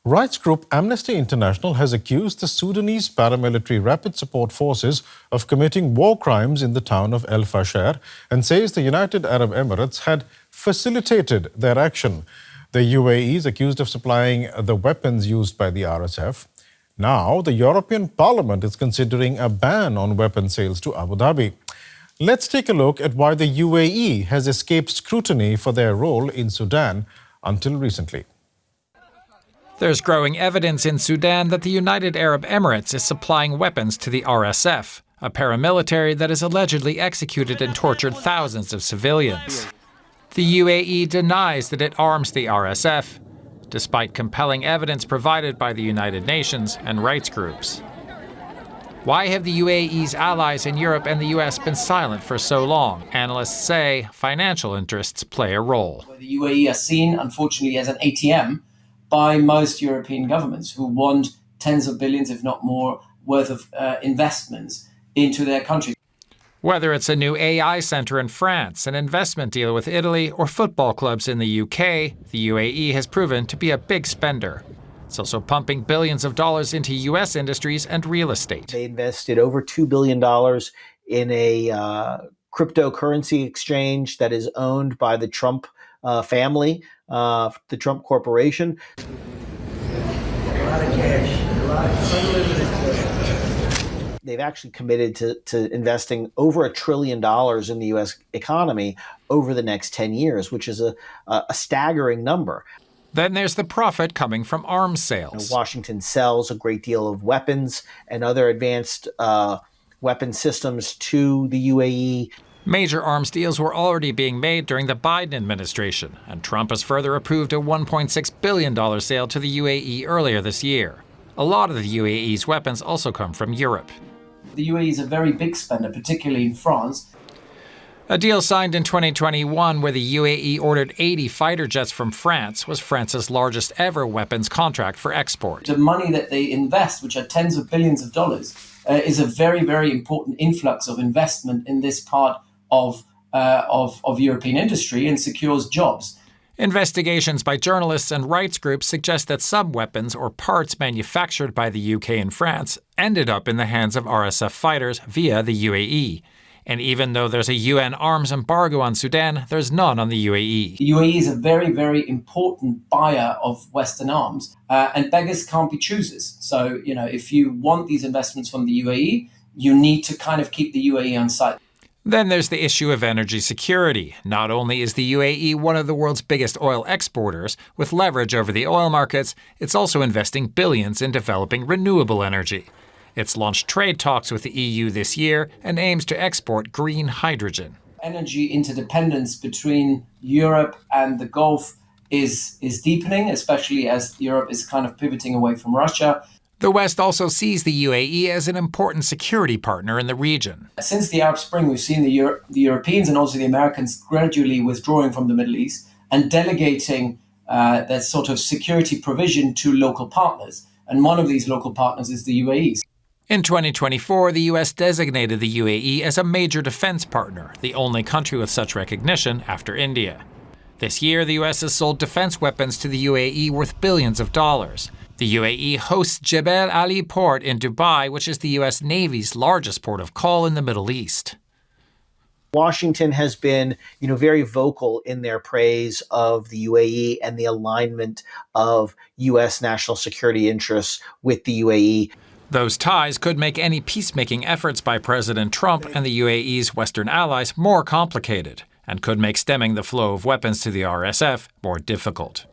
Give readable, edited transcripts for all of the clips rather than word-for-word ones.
Rights group Amnesty International has accused the Sudanese paramilitary rapid support forces of committing war crimes in the town of El-Fasher and says the United Arab Emirates had facilitated their action. The UAE is accused of supplying the weapons used by the RSF. Now, the European Parliament is considering a ban on weapon sales to Abu Dhabi. Let's take a look at why the UAE has escaped scrutiny for their role in Sudan until recently. There's growing evidence in Sudan that the United Arab Emirates is supplying weapons to the RSF, a paramilitary that has allegedly executed and tortured thousands of civilians. The UAE denies that it arms the RSF, despite compelling evidence provided by the United Nations and rights groups. Why have the UAE's allies in Europe and the US been silent for so long? Analysts say financial interests play a role. The UAE are seen, unfortunately, as an ATM by most European governments who want tens of billions, if not more, worth of investments into their country. Whether it's a new AI center in France, an investment deal with Italy, or football clubs in the UK, the UAE has proven to be a big spender. It's also pumping billions of dollars into US industries and real estate. They invested over $2 billion in a cryptocurrency exchange that is owned by the Trump family, the Trump Corporation. They've actually committed to investing over $1 trillion in the U.S. economy over the next 10 years, which is a staggering number. Then there's the profit coming from arms sales. Washington sells a great deal of weapons and other advanced weapon systems to the UAE. Major arms deals were already being made during the Biden administration, and Trump has further approved a $1.6 billion sale to the UAE earlier this year. A lot of the UAE's weapons also come from Europe. The UAE is a very big spender, particularly in France. A deal signed in 2021 where the UAE ordered 80 fighter jets from France was France's largest ever weapons contract for export. The money that they invest, which are tens of billions of dollars, is a very, very important influx of investment in this part of European industry and secures jobs. Investigations by journalists and rights groups suggest that some weapons or parts manufactured by the UK and France ended up in the hands of RSF fighters via the UAE. And even though there's a UN arms embargo on Sudan, there's none on the UAE. The UAE is a very, very important buyer of Western arms, and beggars can't be choosers. So, if you want these investments from the UAE, you need to kind of keep the UAE on side. Then there's the issue of energy security. Not only is the UAE one of the world's biggest oil exporters, with leverage over the oil markets, it's also investing billions in developing renewable energy. It's launched trade talks with the EU this year and aims to export green hydrogen. Energy interdependence between Europe and the Gulf is deepening, especially as Europe is kind of pivoting away from Russia. The West also sees the UAE as an important security partner in the region. Since the Arab Spring, we've seen the Europeans and also the Americans gradually withdrawing from the Middle East and delegating that sort of security provision to local partners. And one of these local partners is the UAE. In 2024, the U.S. designated the UAE as a major defense partner, the only country with such recognition after India. This year, the U.S. has sold defense weapons to the UAE worth billions of dollars. The UAE hosts Jebel Ali Port in Dubai, which is the U.S. Navy's largest port of call in the Middle East. Washington has been, very vocal in their praise of the UAE and the alignment of U.S. national security interests with the UAE. Those ties could make any peacemaking efforts by President Trump and the UAE's Western allies more complicated, and could make stemming the flow of weapons to the RSF more difficult.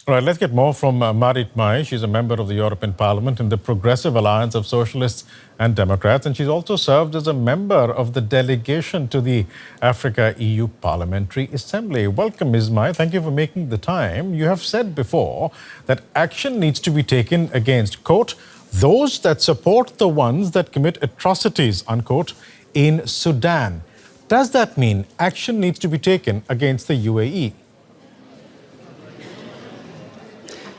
All right, let's get more from Marit. She's a member of the European Parliament in the Progressive Alliance of Socialists and Democrats, and she's also served as a member of the delegation to the Africa-EU Parliamentary Assembly. Welcome, Ms. Maij. Thank you for making the time. You have said before that action needs to be taken against, quote, those that support the ones that commit atrocities, unquote, in Sudan. Does that mean action needs to be taken against the UAE?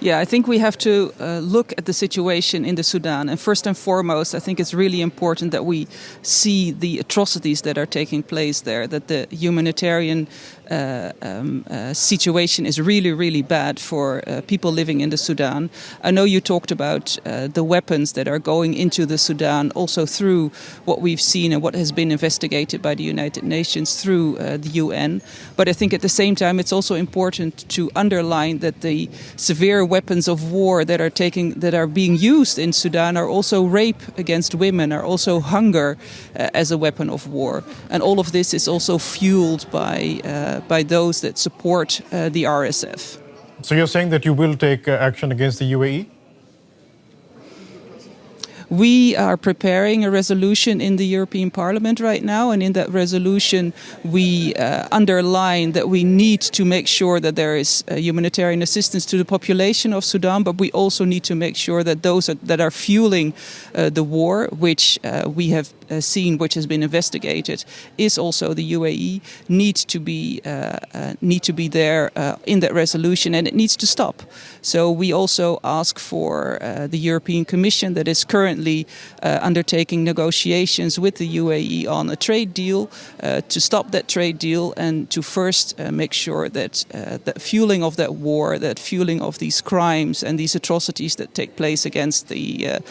Yeah, I think we have to look at the situation in the Sudan. And first and foremost, I think it's really important that we see the atrocities that are taking place there, that the humanitarian situation is really, really bad for people living in the Sudan. I know you talked about the weapons that are going into the Sudan, also through what we've seen and what has been investigated by the United Nations through the UN. But I think at the same time, it's also important to underline that the severe weapons of war that are being used in Sudan are also rape against women, are also hunger as a weapon of war. And all of this is also fueled by those that support the RSF. So you're saying that you will take action against the UAE? We are preparing a resolution in the European Parliament right now, and in that resolution we underline that we need to make sure that there is humanitarian assistance to the population of Sudan, but we also need to make sure that those that are fueling the war, which we have seen, which has been investigated, is also the UAE, need to be there in that resolution, and it needs to stop. So we also ask for the European Commission, that is currently undertaking negotiations with the UAE on a trade deal, to stop that trade deal and to first make sure that the fueling of that war, that fueling of these crimes and these atrocities that take place against the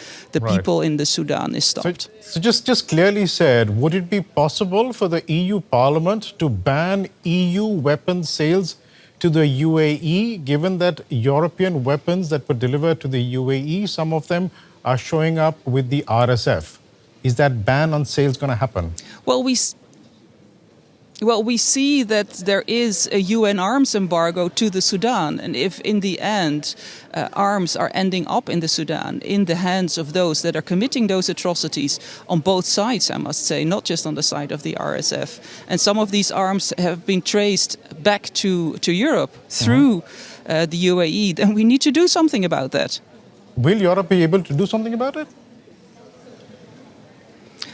people in the Sudan is stopped. So just clearly said, would it be possible for the EU Parliament to ban EU weapons sales to the UAE, given that European weapons that were delivered to the UAE, some of them are showing up with the RSF? Is that ban on sales going to happen? Well, we see that there is a UN arms embargo to the Sudan, and if in the end arms are ending up in the Sudan in the hands of those that are committing those atrocities on both sides, I must say, not just on the side of the RSF, and some of these arms have been traced back to Europe through the UAE, then we need to do something about that. Will Europe be able to do something about it?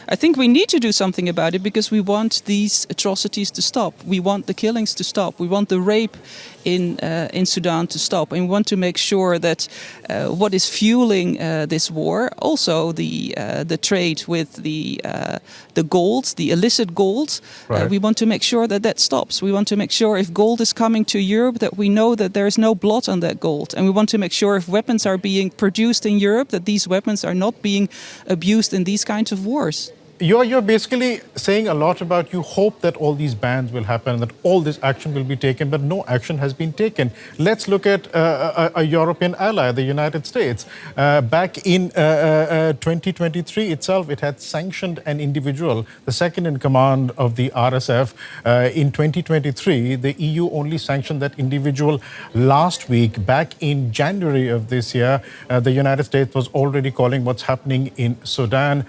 I think we need to do something about it because we want these atrocities to stop. We want the killings to stop. We want the rape in Sudan to stop. And we want to make sure that what is fueling this war, also the trade with the gold, the illicit gold, we want to make sure that that stops. We want to make sure if gold is coming to Europe that we know that there is no blot on that gold. And we want to make sure if weapons are being produced in Europe that these weapons are not being abused in these kinds of wars. You're basically saying a lot about you hope that all these bans will happen, that all this action will be taken, but no action has been taken. Let's look at a European ally, the United States. Back in 2023 itself, it had sanctioned an individual, the second in command of the RSF. In 2023, the EU only sanctioned that individual last week. Back in January of this year, the United States was already calling what's happening in Sudan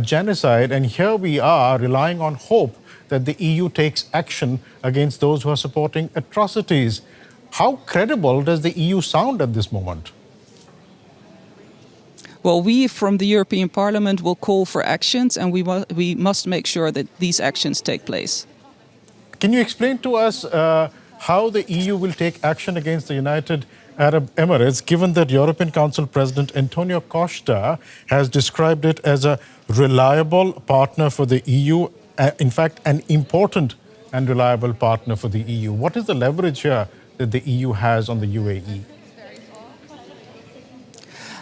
genocide, and here we are relying on hope that the EU takes action against those who are supporting atrocities. How credible does the EU sound at this moment? Well, we from the European Parliament will call for actions, and we must make sure that these actions take place. Can you explain to us how the EU will take action against the United Arab Emirates, given that European Council President Antonio Costa has described it as a reliable partner for the EU, in fact, an important and reliable partner for the EU? What is the leverage here that the EU has on the UAE?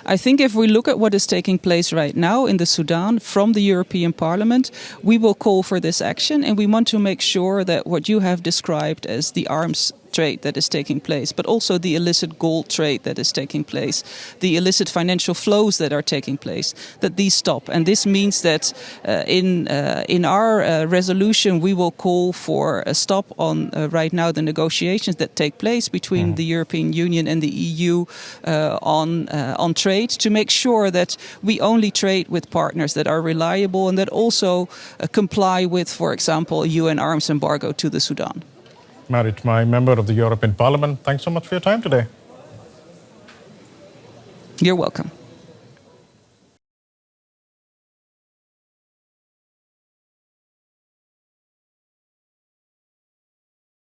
I think if we look at what is taking place right now in the Sudan from the European Parliament, we will call for this action, and we want to make sure that what you have described as the arms trade that is taking place, but also the illicit gold trade that is taking place, the illicit financial flows that are taking place, that these stop. And this means that in our resolution, we will call for a stop on right now the negotiations that take place between the European Union and the EU on trade, to make sure that we only trade with partners that are reliable and that also comply with, for example, a UN arms embargo to the Sudan. Marit, my member of the European Parliament, thanks so much for your time today. You're welcome.